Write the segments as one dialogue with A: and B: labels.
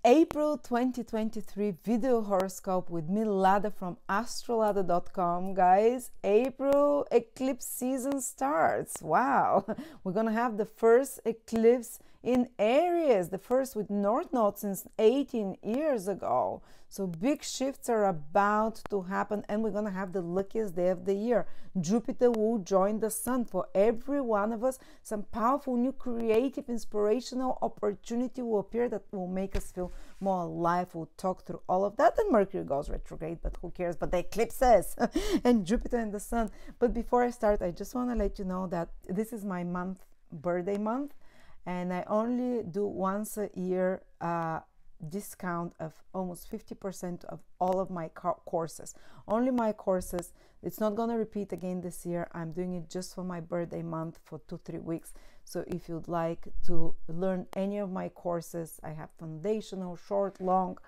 A: April 2023 video horoscope with me, Lada from astrolada.com. Guys, April eclipse season starts. Wow, we're gonna have the first eclipse in Aries, the first with North Node since 18 years ago. So big shifts are about to happen, and we're gonna have the luckiest day of the year. Jupiter will join the sun. For every one of us, some powerful new creative inspirational opportunity will appear that will make us feel more alive. We'll talk through all of that. And Mercury goes retrograde, but who cares? But the eclipses and Jupiter and the sun. But before I start, I just want to let you know that this is my birthday month, and I only do once a year discount of almost 50% of all of my courses. Only my courses. It's not going to repeat again this year. I'm doing it just for my birthday month for 2-3 weeks. So if you'd like to learn any of my courses, I have foundational, short, long.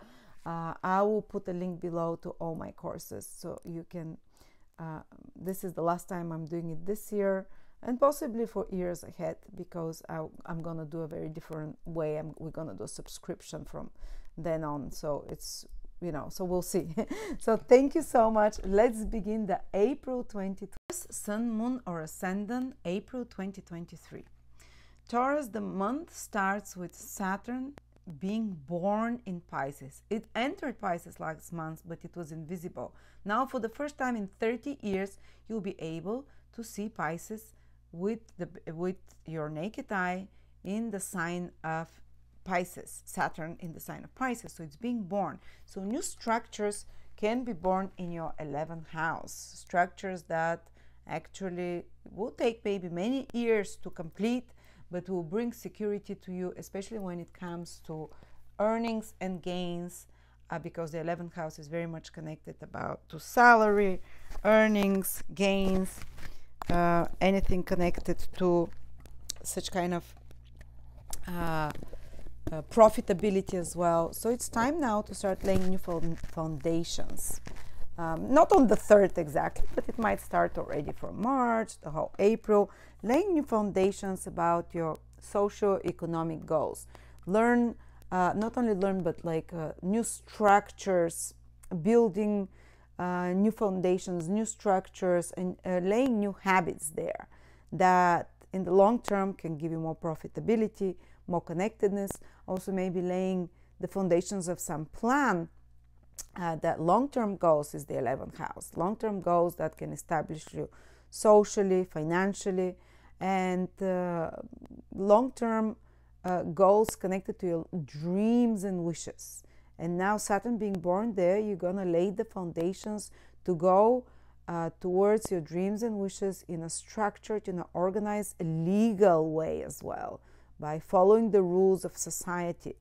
A: I will put a link below to all my courses, so you can this is the last time I'm doing it this year, and possibly for years ahead, because I'm going to do a very different way. We're going to do a subscription from then on. So it's, so we'll see. So thank you so much. Let's begin the April 2023 Sun, Moon, or Ascendant, April 2023. Taurus, the month starts with Saturn being born in Pisces. It entered Pisces last month, but it was invisible. Now, for the first time in 30 years, you'll be able to see Pisces with your naked eye in the sign of Pisces, Saturn in the sign of Pisces. So it's being born. So new structures can be born in your 11th house, structures that actually will take maybe many years to complete, but will bring security to you, especially when it comes to earnings and gains, because the 11th house is very much connected to salary, earnings, gains, anything connected to such kind of profitability as well. So it's time now to start laying new foundations. Not on the 3rd exactly, but it might start already from March, the whole April, laying new foundations about your socio-economic goals. Not only learn, but like new structures, building new foundations, new structures, and laying new habits there that in the long term can give you more profitability, more connectedness. Also maybe laying the foundations of some plan that long-term goals is the 11th house. Long-term goals that can establish you socially, financially, and long-term goals connected to your dreams and wishes. And now Saturn being born there, you're going to lay the foundations to go towards your dreams and wishes in a structured, in an organized, legal way as well, by following the rules of society.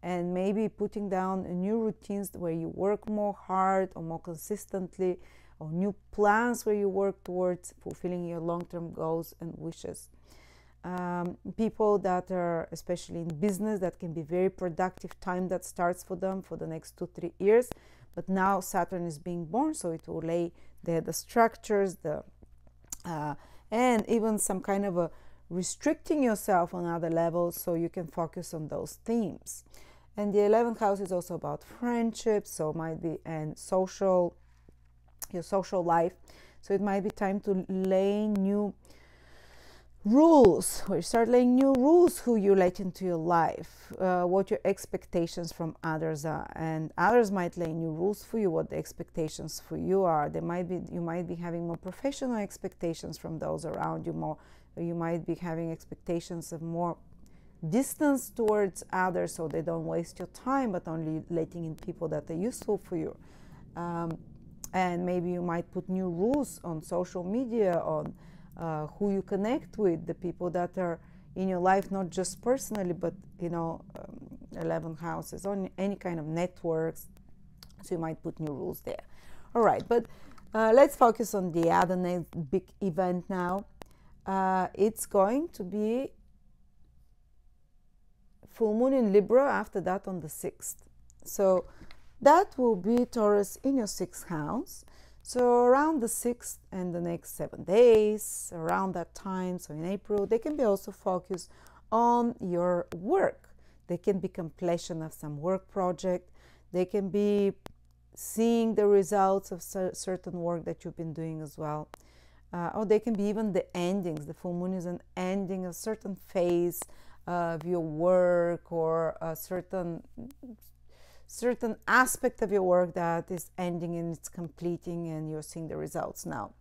A: And maybe putting down new routines where you work more hard or more consistently, or new plans where you work towards fulfilling your long-term goals and wishes. People that are especially in business, that can be very productive time that starts for them for the next 2-3 years. But now Saturn is being born, so it will lay the structures, and even some kind of a restricting yourself on other levels so you can focus on those themes. And the 11th house is also about friendships, so it might be your social life. So it might be time to lay new rules, or start laying new rules who you let into your life, what your expectations from others are, and others might lay new rules for you, what the expectations for you are. You might be having more professional expectations from those around you, more. You might be having expectations of more distance towards others, so they don't waste your time, but only letting in people that are useful for you. And maybe you might put new rules on social media, on who you connect with, the people that are in your life, not just personally, but 11 houses, on any kind of networks. So you might put new rules there. All right, but let's focus on the other next big event now. It's going to be full moon in Libra, after that on the 6th. So that will be Taurus in your 6th house. So around the 6th and the next 7 days, around that time, so in April, they can be also focused on your work. They can be completion of some work project. They can be seeing the results of certain work that you've been doing as well. Or they can be even the endings. The full moon is an ending, a certain phase of your work, or a certain aspect of your work that is ending and it's completing, and you're seeing the results now.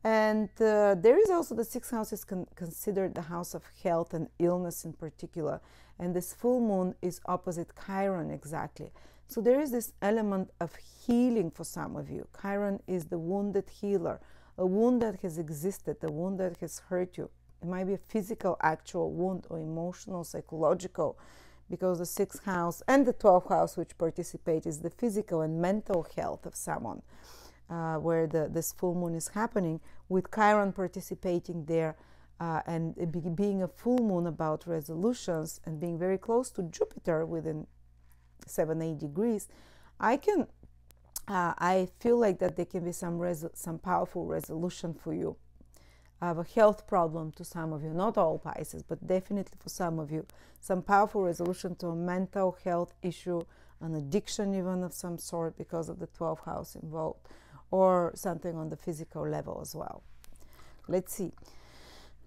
A: And there is also the sixth house is considered the house of health and illness in particular. And this full moon is opposite Chiron exactly. So there is this element of healing for some of you. Chiron is the wounded healer, a wound that has existed, a wound that has hurt you. It might be a physical, actual wound, or emotional, psychological, because the sixth house and the 12th house, which participate, is the physical and mental health of someone, where this full moon is happening, with Chiron participating there, and it being a full moon about resolutions and being very close to Jupiter within 7-8 degrees. I feel like that there can be some powerful resolution for you of a health problem to some of you, not all Pisces, but definitely for some of you, some powerful resolution to a mental health issue, an addiction even of some sort because of the 12th house involved, or something on the physical level as well. Let's see.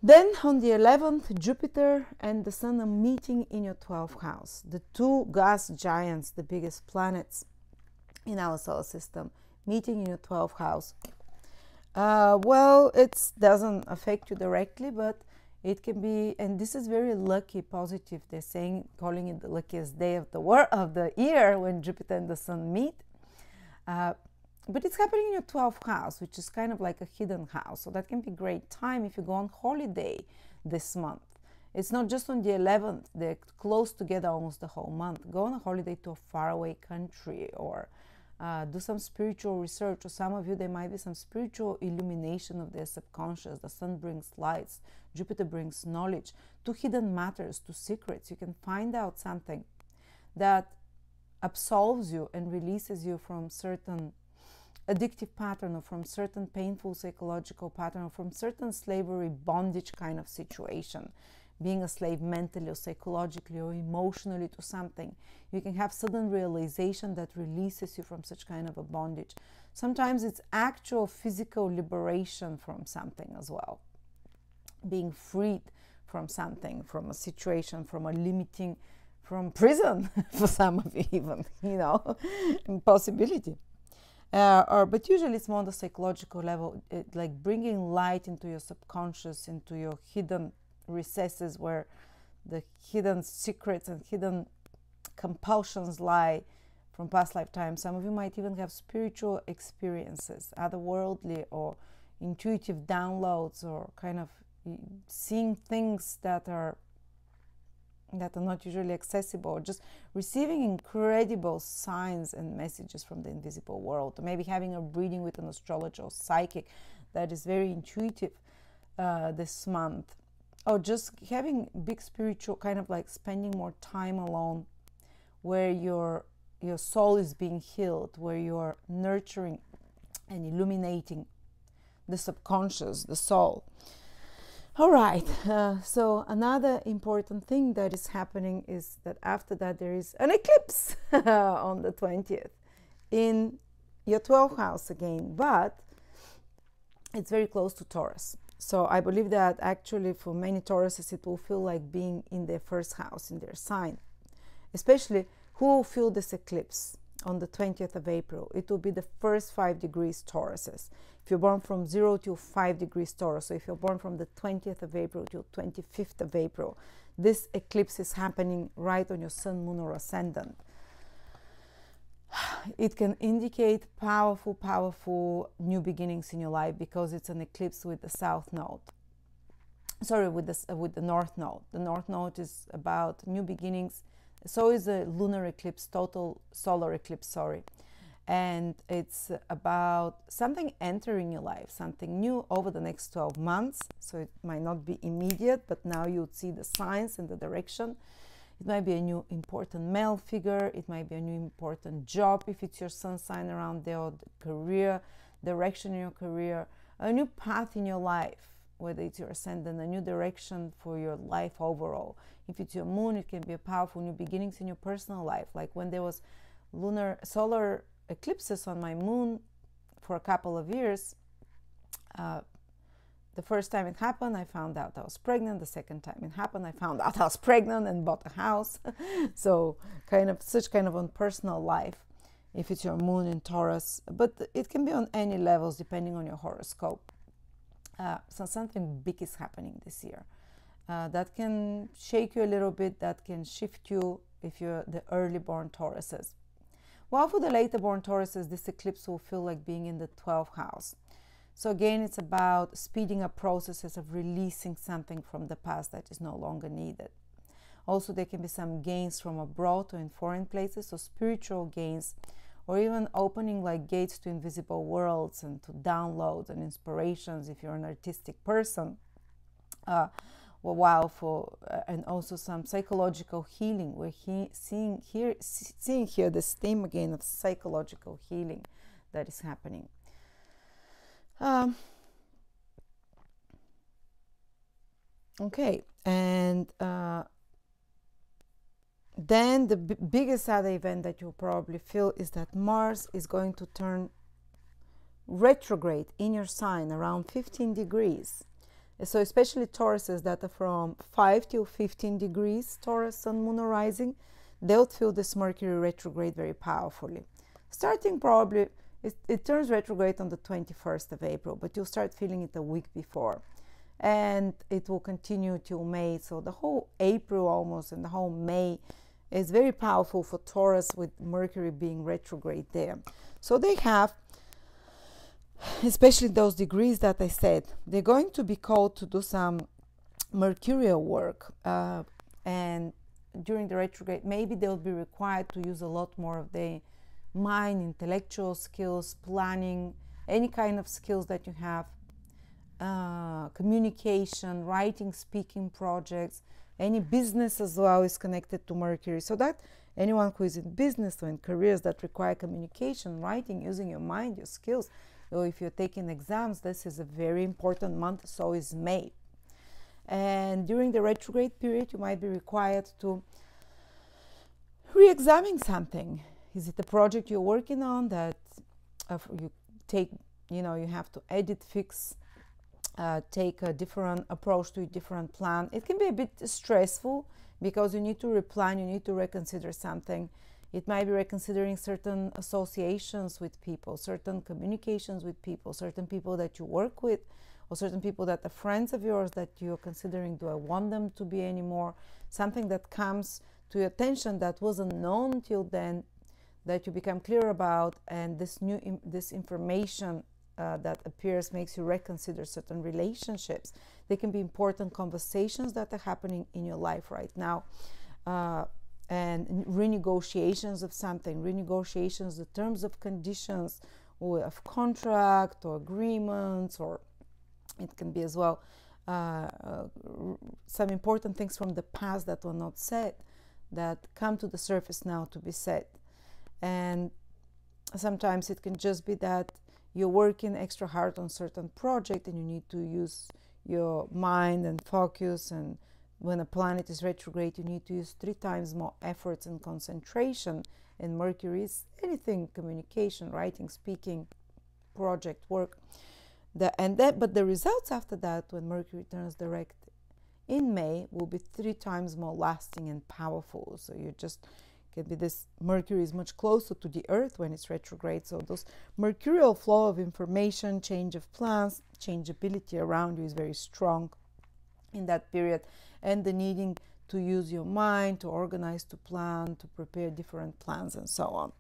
A: Then on the 11th, Jupiter and the Sun are meeting in your 12th house. The two gas giants, the biggest planets in our solar system, meeting in your 12th house. Well, it doesn't affect you directly, but it can be, and this is very lucky, positive. They're calling it the luckiest day of the year when Jupiter and the Sun meet. But it's happening in your 12th house, which is kind of like a hidden house. So that can be a great time if you go on holiday this month. It's not just on the 11th. They're close together almost the whole month. Go on a holiday to a faraway country, or do some spiritual research. Or some of you, there might be some spiritual illumination of their subconscious. The Sun brings lights. Jupiter brings knowledge to hidden matters, to secrets. You can find out something that absolves you and releases you from certain addictive pattern, or from certain painful psychological pattern, or from certain slavery, bondage kind of situation, being a slave mentally or psychologically or emotionally to something. You can have sudden realization that releases you from such kind of a bondage. Sometimes it's actual physical liberation from something as well, being freed from something, from a situation, from a limiting, from prison for some of you even, impossibility. But usually it's more on the psychological level, like bringing light into your subconscious, into your hidden recesses where the hidden secrets and hidden compulsions lie from past lifetimes. Some of you might even have spiritual experiences, otherworldly or intuitive downloads, or kind of seeing things that are not usually accessible, or just receiving incredible signs and messages from the invisible world, or maybe having a reading with an astrologer or psychic that is very intuitive this month, or just having big spiritual, kind of like spending more time alone, where your soul is being healed, where you are nurturing and illuminating the subconscious, the soul. All right, so another important thing that is happening is that after that there is an eclipse on the 20th in your 12th house again, but it's very close to Taurus. So I believe that actually for many Tauruses it will feel like being in their first house, in their sign. Especially who will feel this eclipse on the 20th of April. It will be the first 5 degrees Tauruses. If you're born from 0 to 5 degrees Taurus, so if you're born from the 20th of April to 25th of April, this eclipse is happening right on your Sun, Moon, or Ascendant. It can indicate powerful new beginnings in your life, because it's an eclipse with the South Node. Sorry, with the North Node. The North Node is about new beginnings. So is a lunar eclipse, total solar eclipse, sorry. And it's about something entering your life, something new over the next 12 months. So it might not be immediate, but now you would see the signs and the direction. It might be a new important male figure. It might be a new important job if it's your sun sign around there, or the career, direction in your career, a new path in your life whether it's your ascendant, a new direction for your life overall. If it's your moon, it can be a powerful new beginnings in your personal life. Like when there was solar eclipses on my moon for a couple of years, the first time it happened, I found out I was pregnant. The second time it happened, I found out I was pregnant and bought a house. So such kind of on personal life, if it's your moon in Taurus, but it can be on any levels depending on your horoscope. So something big is happening this year. That can shake you a little bit, that can shift you if you're the early born Tauruses. While for the later born Tauruses, this eclipse will feel like being in the 12th house. So again, it's about speeding up processes of releasing something from the past that is no longer needed. Also, there can be some gains from abroad or in foreign places, so spiritual gains, or even opening like gates to invisible worlds and to downloads and inspirations if you're an artistic person. And also some psychological healing. We're seeing here this theme again of psychological healing that is happening. Okay, and then the biggest other event that you'll probably feel is that Mars is going to turn retrograde in your sign around 15 degrees. So especially Tauruses that are from 5 to 15 degrees, Taurus, Sun, Moon, or Rising, they'll feel this Mercury retrograde very powerfully. Starting probably, it turns retrograde on the 21st of April, but you'll start feeling it a week before. And it will continue till May. So the whole April almost and the whole May is very powerful for Taurus with Mercury being retrograde there. So they have, especially those degrees that I said, they're going to be called to do some mercurial work. And during the retrograde, maybe they'll be required to use a lot more of their mind, intellectual skills, planning, any kind of skills that you have, communication, writing, speaking projects, any business as well is connected to Mercury. So that anyone who is in business or in careers that require communication, writing, using your mind, your skills, or if you're taking exams, this is a very important month, so is May. And during the retrograde period, you might be required to re-examine something. Is it a project you're working on that you take, you have to edit, fix, take a different approach to a different plan? It can be a bit stressful because you need to replan, you need to reconsider something. It might be reconsidering certain associations with people, certain communications with people, certain people that you work with, or certain people that are friends of yours that you're considering, do I want them to be anymore? Something that comes to your attention that wasn't known till then, that you become clear about, and this information that appears makes you reconsider certain relationships. They can be important conversations that are happening in your life right now, and renegotiations of something, renegotiations, the terms of conditions, or of contract or agreements, or it can be as well some important things from the past that were not said that come to the surface now to be said. And sometimes it can just be that you're working extra hard on certain project and you need to use your mind and focus, and when a planet is retrograde you need to use 3 times more efforts and concentration. And Mercury is anything, communication, writing, speaking, project work. But the results after that, when Mercury turns direct in May, will be 3 times more lasting and powerful. So you just can be this, Mercury is much closer to the Earth when it's retrograde. So those mercurial flow of information, change of plans, changeability around you is very strong in that period. And the needing to use your mind, to organize, to plan, to prepare different plans and so on.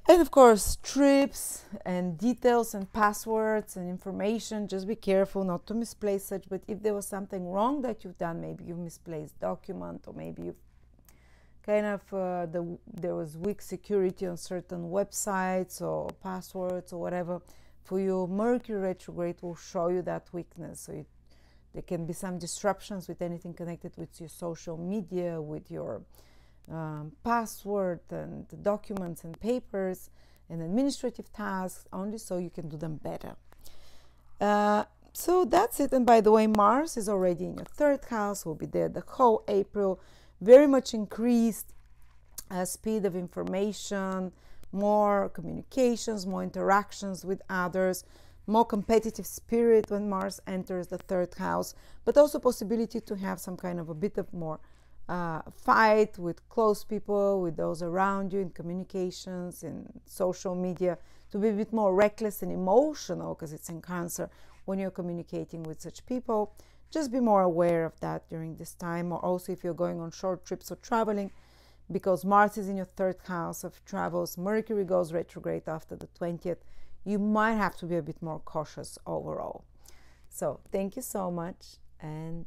A: And of course, trips and details and passwords and information, just be careful not to misplace such. But if there was something wrong that you've done, maybe you misplaced document, or maybe you've there was weak security on certain websites or passwords or whatever, for your Mercury retrograde will show you that weakness. So there can be some disruptions with anything connected with your social media, with your password and documents and papers and administrative tasks, only so you can do them better. So that's it. And by the way, Mars is already in your third house, will be there the whole April. Very much increased speed of information, more communications, more interactions with others, more competitive spirit when Mars enters the third house, but also possibility to have some kind of a bit of more fight with close people, with those around you in communications, in social media, to be a bit more reckless and emotional because it's in Cancer when you're communicating with such people. Just be more aware of that during this time, or also if you're going on short trips or traveling, because Mars is in your third house of travels. Mercury goes retrograde after the 20th. You might have to be a bit more cautious overall. So thank you so much, and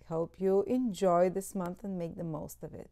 A: hope you enjoy this month and make the most of it.